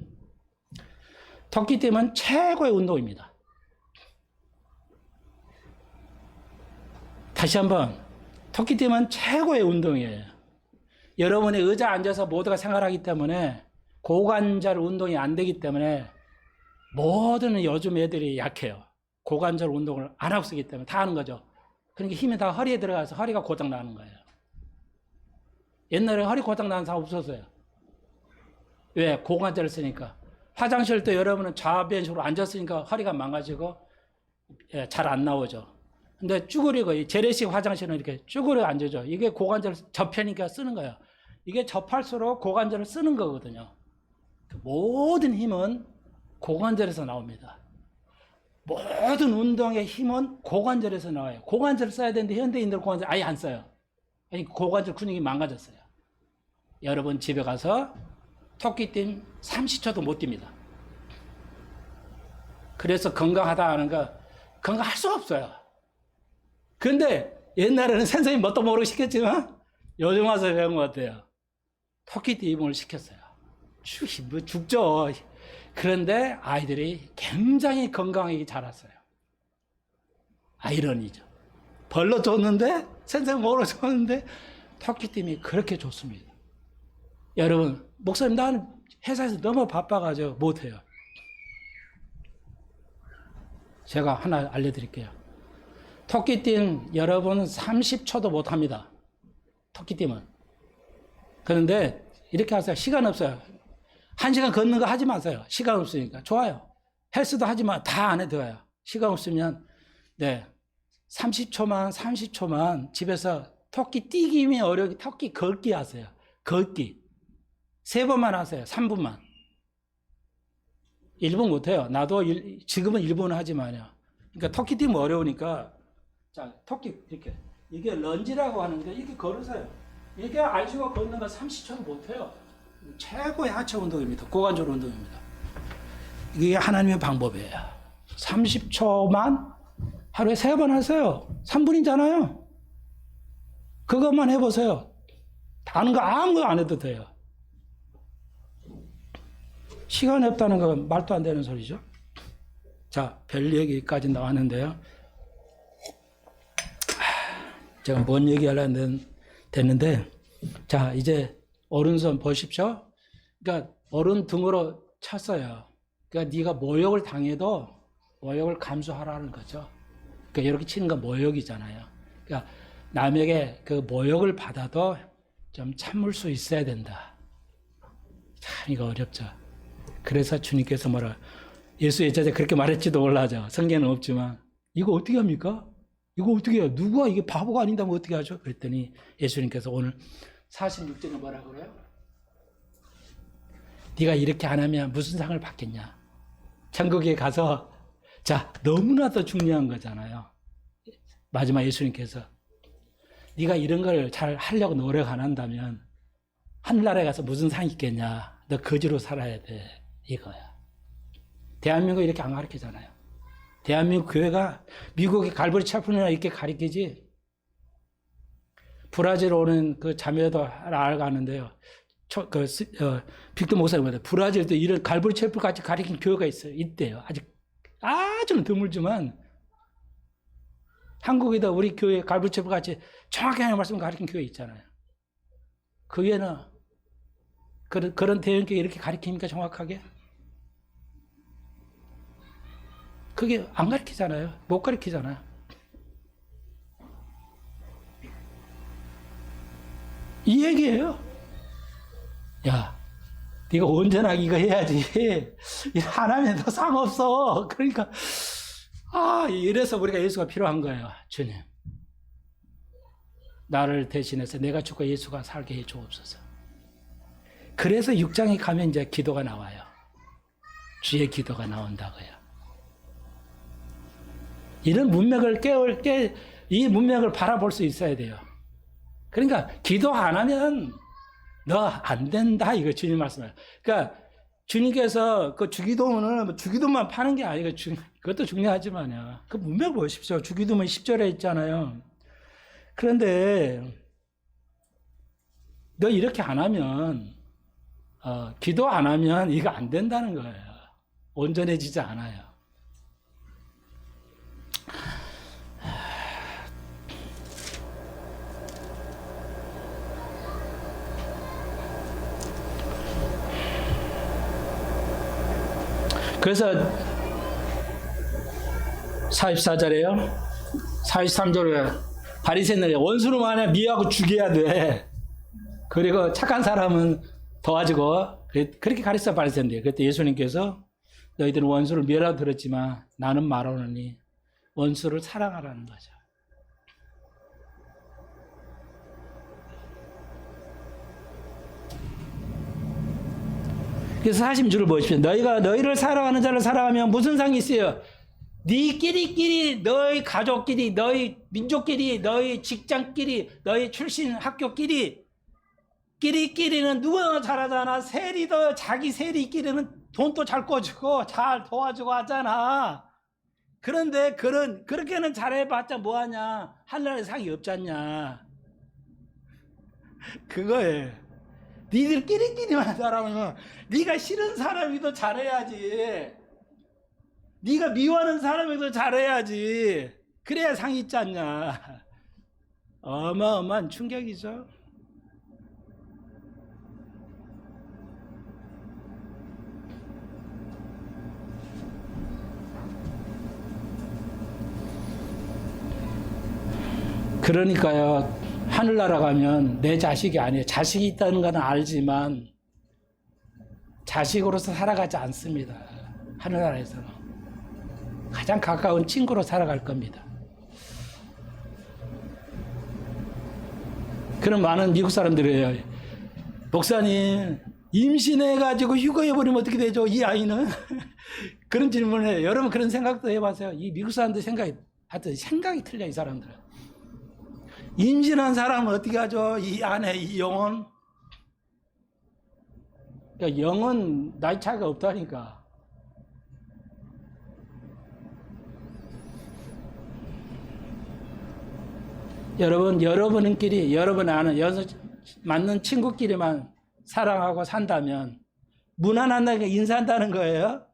토끼팀은 최고의 운동입니다. 다시 한번 토끼팀은 최고의 운동이에요. 여러분이 의자 앉아서 모두가 생활하기 때문에 고관절 운동이 안 되기 때문에 모든 요즘 애들이 약해요. 고관절 운동을 안 하고 쓰기 때문에 다 하는 거죠. 그러니까 힘이 다 허리에 들어가서 허리가 고장 나는 거예요. 옛날에 허리 고장 나는 사람 없었어요. 왜? 고관절을 쓰니까. 화장실도 여러분은 좌변식으로 앉았으니까 허리가 망가지고 잘 안 나오죠. 근데 쭈그리고 재래식 화장실은 이렇게 쭈그려 앉아죠. 이게 고관절 접히니까 쓰는 거예요. 이게 접할수록 고관절을 쓰는 거거든요. 모든 힘은 고관절에서 나옵니다. 모든 운동의 힘은 고관절에서 나와요. 고관절을 써야 되는데 현대인들 고관절 아예 안 써요. 아니 고관절 근육이 망가졌어요. 여러분 집에 가서 토끼팀 30초도 못 뜁니다. 그래서 건강하다 하는 거 건강할 수가 없어요. 그런데 옛날에는 선생님 뭣도 모르고 시켰지만 요즘 와서 배운 것 같아요. 토끼팀을 시켰어요. 죽죠. 그런데 아이들이 굉장히 건강하게 자랐어요. 아이러니죠. 벌러 줬는데 선생님 뭐로 줬는데 토끼팀이 그렇게 좋습니다. 여러분 목사님 나는 회사에서 너무 바빠가지고 못해요. 제가 하나 알려드릴게요. 토끼띠는 여러분은 30초도 못합니다. 토끼띠는. 그런데 이렇게 하세요. 시간 없어요. 1시간 걷는 거 하지 마세요. 시간 없으니까. 좋아요. 헬스도 하지 마. 다 안 해도 돼요. 시간 없으면 30초만 집에서 토끼 뛰기면 어려워. 토끼 걷기 하세요. 걷기. 3번만 하세요. 3분만. 1분 못해요. 나도 지금은 1분 하지만요. 그러니까 토끼 뛰면 어려우니까 자, 토끼 이렇게 이게 런지라고 하는데 이렇게 걸으세요. 이게 알수가 걷는 거 30초도 못해요. 최고의 하체 운동입니다. 고관절 운동입니다. 이게 하나님의 방법이에요. 30초만 하루에 3번 하세요. 3분이잖아요. 그것만 해보세요. 다른 거 아무것도 안 해도 돼요. 시간이 없다는 건 말도 안 되는 소리죠. 자, 별 얘기까지 나왔는데요. 제가 뭔 얘기하려고 됐는데, 자, 이제 오른손 보십시오. 그러니까 오른 등으로 쳤어요. 그러니까 네가 모욕을 당해도 모욕을 감수하라는 거죠. 그러니까 이렇게 치는 건 모욕이잖아요. 그러니까 남에게 그 모욕을 받아도 좀 참을 수 있어야 된다. 참 이거 어렵죠. 그래서 주님께서 뭐라 예수의 제자 그렇게 말했지도 몰라죠. 성경은 없지만 이거 어떻게 합니까? 이거 어떻게 해요? 누가 이게 바보가 아닌다면 어떻게 하죠? 그랬더니 예수님께서 오늘 46절에 뭐라 그래요? 네가 이렇게 안 하면 무슨 상을 받겠냐? 천국에 가서 자 너무나도 중요한 거잖아요. 마지막 예수님께서 네가 이런 걸 잘 하려고 노력 안 한다면 하늘나라에 가서 무슨 상이 있겠냐? 너 거지로 살아야 돼. 이거야. 대한민국 이렇게 안 가르치잖아요. 대한민국 교회가 미국의 갈보리 차프나 이렇게 가르치지. 브라질 오는 그 자매도 알아가는데요. 빅터 목사님한테 브라질도 이런 갈보리 채플 같이 가르친 교회가 있어요. 있대요. 아직 아주 드물지만 한국에도 우리 교회 갈보리 채플 같이 정확히 하는 말씀을 가르친 교회 있잖아요. 그 교회는 그런 대형교회 이렇게 가르칩니까 정확하게? 그게 안 가르치잖아요. 못 가르치잖아요. 이 얘기예요. 야, 네가 온전하게 이거 해야지. 안 하면 더 상없어. 그러니까 이래서 우리가 예수가 필요한 거예요. 주님, 나를 대신해서 내가 죽고 예수가 살게 해 주옵소서. 그래서 6장에 가면 이제 기도가 나와요. 주의 기도가 나온다고요. 이런 문맥을 이 문맥을 바라볼 수 있어야 돼요. 그러니까 기도 안 하면 너 안 된다 이거 주님 말씀을. 그러니까 주님께서 그 주기도문은 주기도만 파는 게 아니고 그것도 중요하지만요. 그 문맥을 보십시오. 주기도문 10절에 있잖아요. 그런데 너 이렇게 안 하면 기도 안 하면 이거 안 된다는 거예요. 온전해지지 않아요. 그래서 44절에요. 43절에 바리새인을 원수는 만에 미워하고 죽여야 돼. 그리고 착한 사람은 도와주고 그렇게 가르쳐 바리새인들. 그때 예수님께서 너희들은 원수를 미워하라고 들었지만 나는 말하노니 원수를 사랑하라는 거죠. 그래서 46절을 보십시오. 너희가 너희를 사랑하는 자를 사랑하면 무슨 상이 있어요? 너희끼리, 너희 가족끼리, 너희 민족끼리, 너희 직장끼리, 너희 출신 학교끼리는 누구나 잘하잖아. 세리도 자기 세리끼리는 돈도 잘 꿔주고 잘 도와주고 하잖아. 그런데 그렇게는 잘해봤자 뭐하냐? 하늘나라에 상이 없잖냐? 그거예요. 니들끼리만 잘하면 네가 싫은 사람이 더 잘해야지. 네가 미워하는 사람이 더 잘해야지. 그래야 상이 있지 않냐. 어마어마한 충격이죠. 그러니까요, 하늘나라 가면 내 자식이 아니에요. 자식이 있다는 건 알지만 자식으로서 살아가지 않습니다. 하늘나라에서는 가장 가까운 친구로 살아갈 겁니다. 그런 많은 미국 사람들이에요. 목사님, 임신해가지고 휴거해버리면 어떻게 되죠? 이 아이는? 그런 질문을 해요. 여러분 그런 생각도 해봤어요. 이 미국 사람들 하여튼 생각이 틀려, 이 사람들은. 임신한 사람은 어떻게 하죠? 이 안에 이 영혼? 그러니까 영은 나이 차이가 없다니까. 여러분끼리, 여러분 아는 맞는 친구끼리만 사랑하고 산다면, 무난하게 인사한다는 거예요.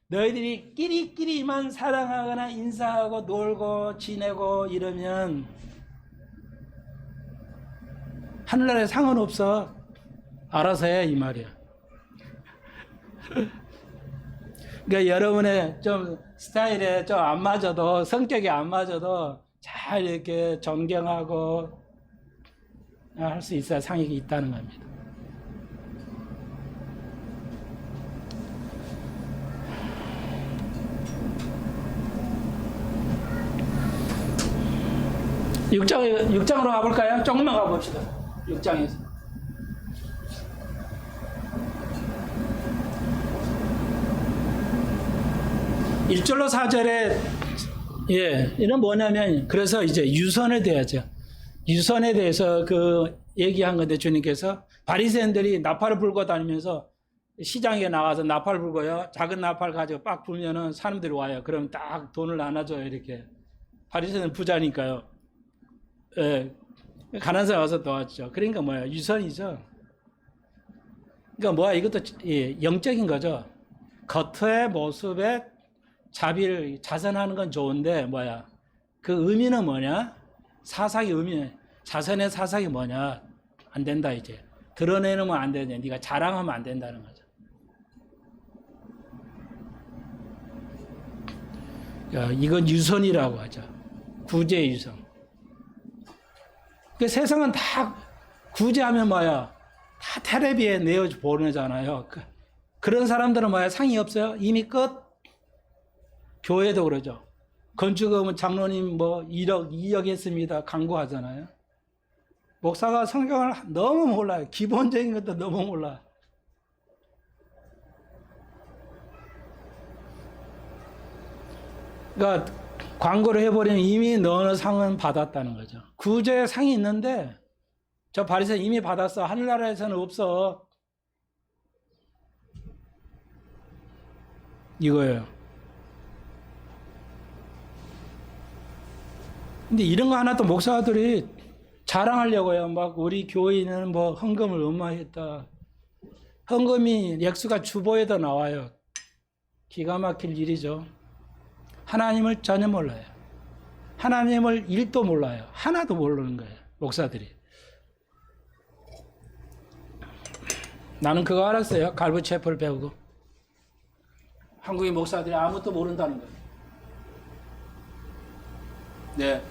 너희들이 끼리끼리만 사랑하거나 인사하고 놀고 지내고 이러면 하늘나라에 상은 없어. 알아서 해, 이 말이야. 그러니까 여러분의 좀 스타일에 좀 안 맞아도, 성격이 안 맞아도 잘 이렇게 존경하고 할 수 있어야 상이 있다는 겁니다. 육장으로 가볼까요? 조금만 가봅시다. 6장에서. 1절로 4절에, 이는 뭐냐면, 그래서 이제 유선에 대하죠. 유선에 대해서 얘기한 건데, 주님께서 바리새인들이 나팔을 불고 다니면서 시장에 나가서 나팔 불고요. 작은 나팔 가지고 빡 불면은 사람들이 와요. 그럼 딱 돈을 나눠줘요, 이렇게. 바리새인은 부자니까요. 가난한 사람 와서 도와주죠. 그러니까 뭐야? 유선이죠. 그러니까 뭐야? 이것도 영적인 거죠. 겉의 모습에 자비를 자선하는 건 좋은데 뭐야? 그 의미는 뭐냐? 사상의 의미, 자선의 사상이 뭐냐? 안 된다 이제. 드러내면 안 되냐? 네가 자랑하면 안 된다는 거죠. 이건 유선이라고 하죠. 구제의 유선. 그 세상은 다 구제하면 뭐야? 다 텔레비에 내어 보내잖아요. 그런 사람들은 뭐야? 상이 없어요? 이미 끝. 교회도 그러죠. 건축하면 장로님 뭐 1억, 2억 했습니다. 광고하잖아요. 목사가 성경을 너무 몰라요. 기본적인 것도 너무 몰라요. 그러니까 광고를 해버리면 이미 너는 상은 받았다는 거죠. 구제에 상이 있는데 저 바리새인 이미 받았어. 하늘나라에서는 없어. 이거예요. 근데 이런 거 하나 또 목사들이 자랑하려고요. 막 우리 교회는 뭐 헌금을 어마했다. 헌금이 액수가 주보에도 나와요. 기가 막힐 일이죠. 하나님을 전혀 몰라요. 하나님을 1도 몰라요. 하나도 모르는 거예요. 목사들이. 나는 그거 알았어요. 갈부 체프를 배우고. 한국의 목사들이 아무것도 모른다는 거예요. 네.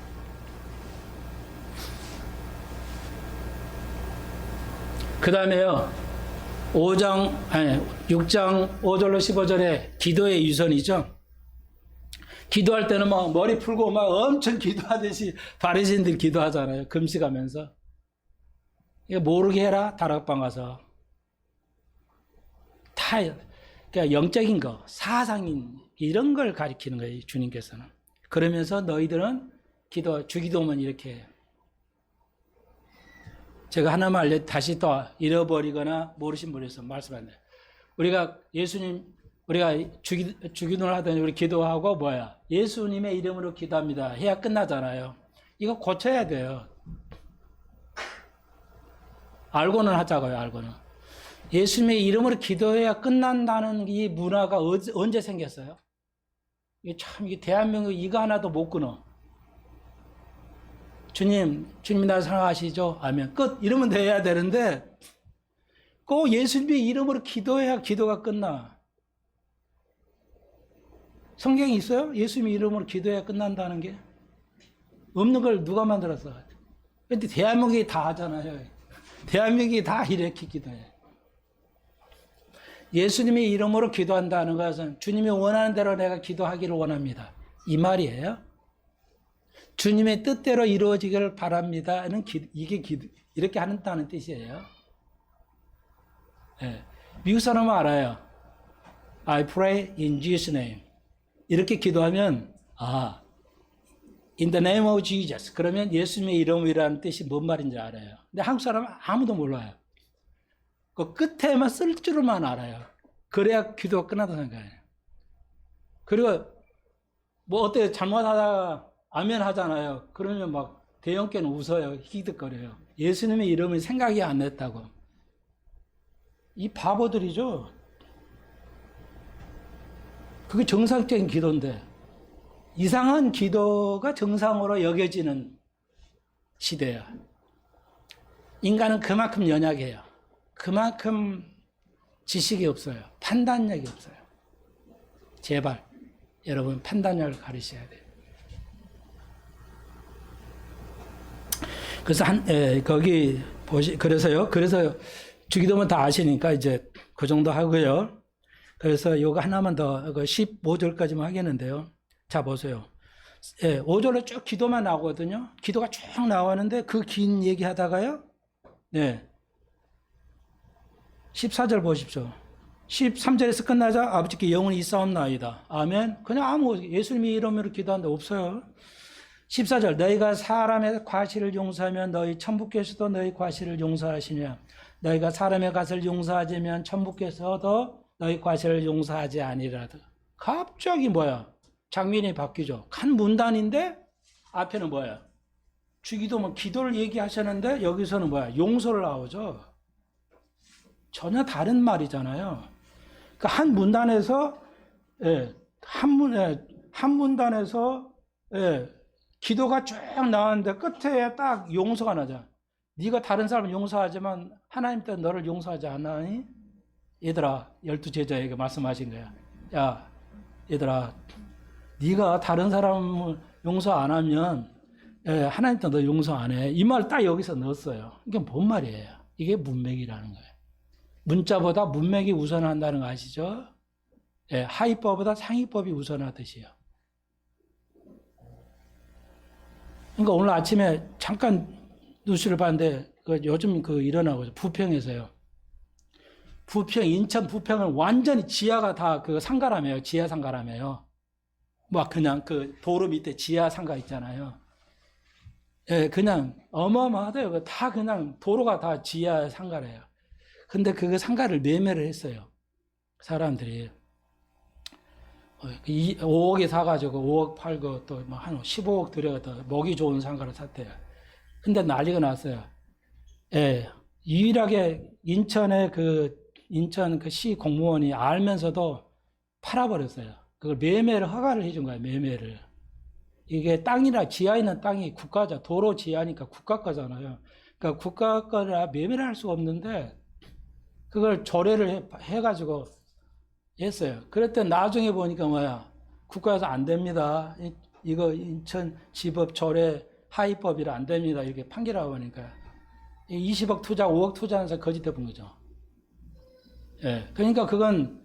그 다음에요. 6장 5절로 15절에 기도의 유선이죠. 기도할 때는 막 머리 풀고 막 엄청 기도하듯이 바리새인들이 기도하잖아요. 금식하면서. 이거 모르게 해라. 다락방 가서. 다 그러니까 영적인 거, 사상인 이런 걸 가리키는 거예요. 주님께서는. 그러면서 너희들은 주기도면 이렇게 해요. 제가 하나만 다시 또 잃어버리거나 모르신 분에서 말씀하는데 우리가 주기도를 하더니 우리 기도하고 뭐야? 예수님의 이름으로 기도합니다. 해야 끝나잖아요. 이거 고쳐야 돼요. 알고는 하자고요, 알고는. 예수님의 이름으로 기도해야 끝난다는 이 문화가 언제 생겼어요? 이게 대한민국 이거 하나도 못 끊어. 주님이 나를 사랑하시죠? 아멘. 끝. 이러면 돼야 되는데 꼭 예수님의 이름으로 기도해야 기도가 끝나. 성경이 있어요? 예수님의 이름으로 기도해야 끝난다는 게? 없는 걸 누가 만들었어? 근데 대한민국이 다 하잖아요. 대한민국이 다 이렇게 기도해요. 예수님의 이름으로 기도한다는 것은 주님이 원하는 대로 내가 기도하기를 원합니다. 이 말이에요. 주님의 뜻대로 이루어지기를 바랍니다는 이게 이렇게 한다는 뜻이에요. 네. 미국 사람은 알아요. I pray in Jesus' name. 이렇게 기도하면 in the name of Jesus. 그러면 예수님의 이름이라는 뜻이 뭔 말인지 알아요. 근데 한국 사람은 아무도 몰라요. 그 끝에만 쓸 줄만 알아요. 그래야 기도가 끝나다고 생각해요. 그리고 뭐 어때 잘못하다가 아멘 하잖아요. 그러면 막 대형께는 웃어요. 희득거려요. 예수님의 이름을 생각이 안 냈다고. 이 바보들이죠. 그게 정상적인 기도인데 이상한 기도가 정상으로 여겨지는 시대야. 인간은 그만큼 연약해요. 그만큼 지식이 없어요. 판단력이 없어요. 제발 여러분 판단력을 가르쳐야 돼요. 그래서 거기 그래서요. 그래서 주기도문 다 아시니까 이제 그 정도 하고요. 그래서 요거 하나만 더 15절까지만 하겠는데요. 자 보세요. 5절로 쭉 기도만 나오거든요. 기도가 쭉 나오는데 그 긴 얘기 하다가요. 네. 14절 보십시오. 13절에서 끝나자 아버지께 영원히 있사옵나이다. 아멘. 그냥 예수님의 이름으로 기도하는데 없어요. 14절 너희가 사람의 과실을 용서하면 너희 천부께서도 너희 과실을 용서하시냐. 너희가 사람의 과실을 용서하지면 천부께서도 너희 과실을 용서하지 아니라도. 갑자기 장면이 바뀌죠. 한 문단인데 앞에는 주기도문 기도를 얘기하셨는데 여기서는 용서를 나오죠. 전혀 다른 말이잖아요. 그러니까 한 문단에서 한 문단에서 기도가 쭉 나왔는데 끝에 딱 용서가 나죠. 네가 다른 사람을 용서하지만 하나님 때문에 너를 용서하지 않나니? 얘들아, 12제자에게 말씀하신 거야. 야, 얘들아, 네가 다른 사람을 용서 안 하면 하나님 때문에 너 용서 안 해. 이 말 딱 여기서 넣었어요. 이게 뭔 말이에요? 이게 문맥이라는 거예요. 문자보다 문맥이 우선한다는 거 아시죠? 하위법보다 상위법이 우선하듯이요. 그러니까 오늘 아침에 잠깐 뉴스를 봤는데 요즘 일어나고 부평에서요. 인천 부평은 완전히 지하가 다 상가라며요. 지하 상가라며요. 그냥 도로 밑에 지하 상가 있잖아요. 그냥 어마어마하대요. 다 그냥 도로가 다 지하 상가래요. 근데 그 상가를 매매를 했어요. 사람들이. 5억에 사가지고 5억 팔고 또 한 15억 들여서 먹이 좋은 상가를 샀대요. 근데 난리가 났어요. 유일하게 인천 시 공무원이 알면서도 팔아버렸어요. 그걸 매매를 허가를 해준 거예요. 매매를. 이게 지하에 있는 땅이 국가죠. 도로 지하니까 국가 거잖아요. 그러니까 국가 거라 매매를 할 수가 없는데 그걸 조례를 해가지고 했어요. 그랬더니 나중에 보니까 국가에서 안 됩니다. 이거 인천지법 조례 하위법이라 안 됩니다. 이렇게 판결하고 보니까 20억 투자, 5억 투자하면서 거짓돼 본 거죠. 그러니까 그건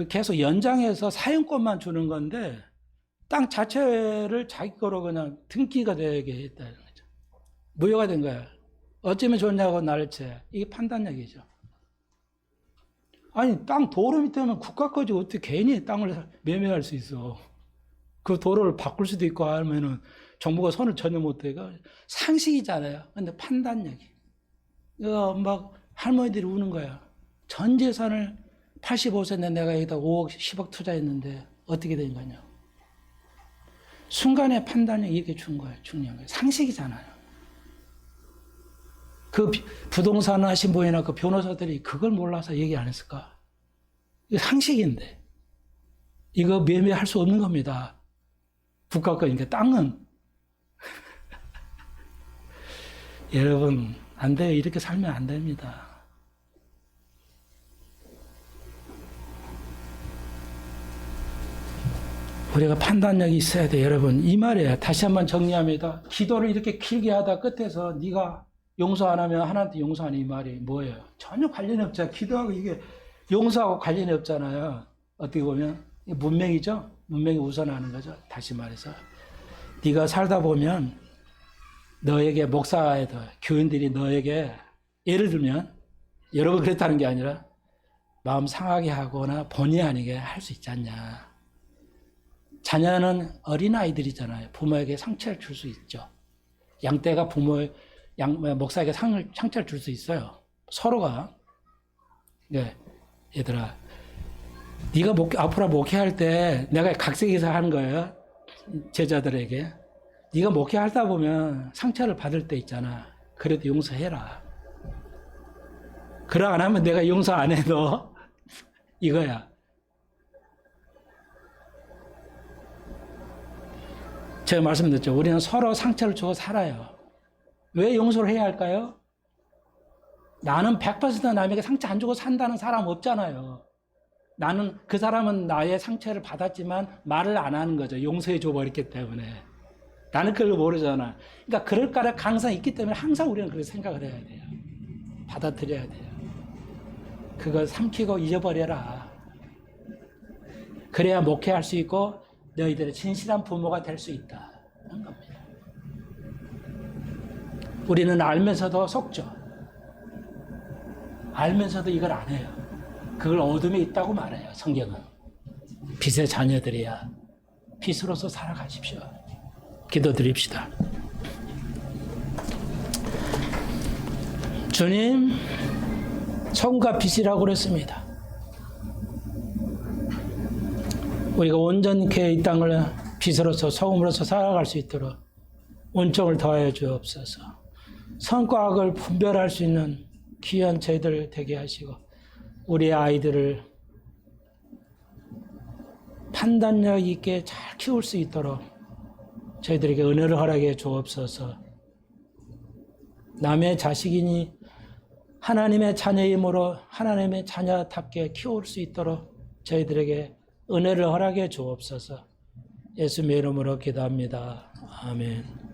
계속 연장해서 사용권만 주는 건데 땅 자체를 자기 거로 그냥 등기가 되게 했다는 거죠. 무효가 된 거야. 어쩌면 좋냐고 날채. 이게 판단력이죠. 아니 땅 도로 밑에는 국가 거지 어떻게 개인이 땅을 매매할 수 있어. 그 도로를 바꿀 수도 있고 하면은 정부가 손을 전혀 못 대가 상식이잖아요. 근데 판단력이. 할머니들이 우는 거야. 전 재산을 85세인데 내가 여기다 5억, 10억 투자했는데 어떻게 된 거냐. 순간의 판단력이 이렇게 준 거예요. 중요한 거예요. 상식이잖아요. 그 부동산 하신 분이나 그 변호사들이 그걸 몰라서 얘기 안 했을까? 이거 상식인데. 이거 매매할 수 없는 겁니다. 국가 거니까 땅은. 여러분, 안 돼요. 이렇게 살면 안 됩니다. 우리가 판단력이 있어야 돼, 여러분. 이 말이에요. 다시 한번 정리합니다. 기도를 이렇게 길게 하다 끝에서 네가 용서 안 하면 하나님한테 용서하는 이 말이 뭐예요? 전혀 관련이 없잖아요. 기도하고 이게 용서하고 관련이 없잖아요. 어떻게 보면 문명이죠. 문명이 우선하는 거죠. 다시 말해서 네가 살다 보면 너에게 목사애들, 교인들이 너에게 예를 들면 여러분 그랬다는 게 아니라 마음 상하게 하거나 본의 아니게 할 수 있지 않냐. 자녀는 어린아이들이잖아요. 부모에게 상처를 줄 수 있죠. 양떼가 목사에게 상처를 줄 수 있어요. 서로가. 네, 얘들아, 네가 앞으로 목회할 때 내가 각색해서 하는 거예요. 제자들에게. 네가 목회하다 보면 상처를 받을 때 있잖아. 그래도 용서해라. 그러 안 하면 내가 용서 안 해도 이거야. 제가 말씀드렸죠. 우리는 서로 상처를 주고 살아요. 왜 용서를 해야 할까요? 나는 100% 남에게 상처 안 주고 산다는 사람 없잖아요. 나는 그 사람은 나의 상처를 받았지만 말을 안 하는 거죠. 용서해 줘버렸기 때문에. 나는 그걸 모르잖아. 그러니까 그럴 가능성이 있기 때문에 항상 우리는 그렇게 생각을 해야 돼요. 받아들여야 돼요. 그걸 삼키고 잊어버려라. 그래야 목회할 수 있고 너희들의 진실한 부모가 될 수 있다. 그런 겁니다. 우리는 알면서도 속죠. 알면서도 이걸 안 해요. 그걸 어둠에 있다고 말해요. 성경은. 빛의 자녀들이야. 빛으로서 살아가십시오. 기도드립시다. 주님, 성과 빛이라고 그랬습니다. 우리가 온전케 이 땅을 빛으로서 소금으로서 살아갈 수 있도록 은총을 더하여 주옵소서. 선과 악을 분별할 수 있는 귀한 저희들 되게 하시고 우리 아이들을 판단력 있게 잘 키울 수 있도록 저희들에게 은혜를 허락해 주옵소서. 남의 자식이니 하나님의 자녀이므로 하나님의 자녀답게 키울 수 있도록 저희들에게 은혜를 허락해 주옵소서. 예수님의 이름으로 기도합니다. 아멘.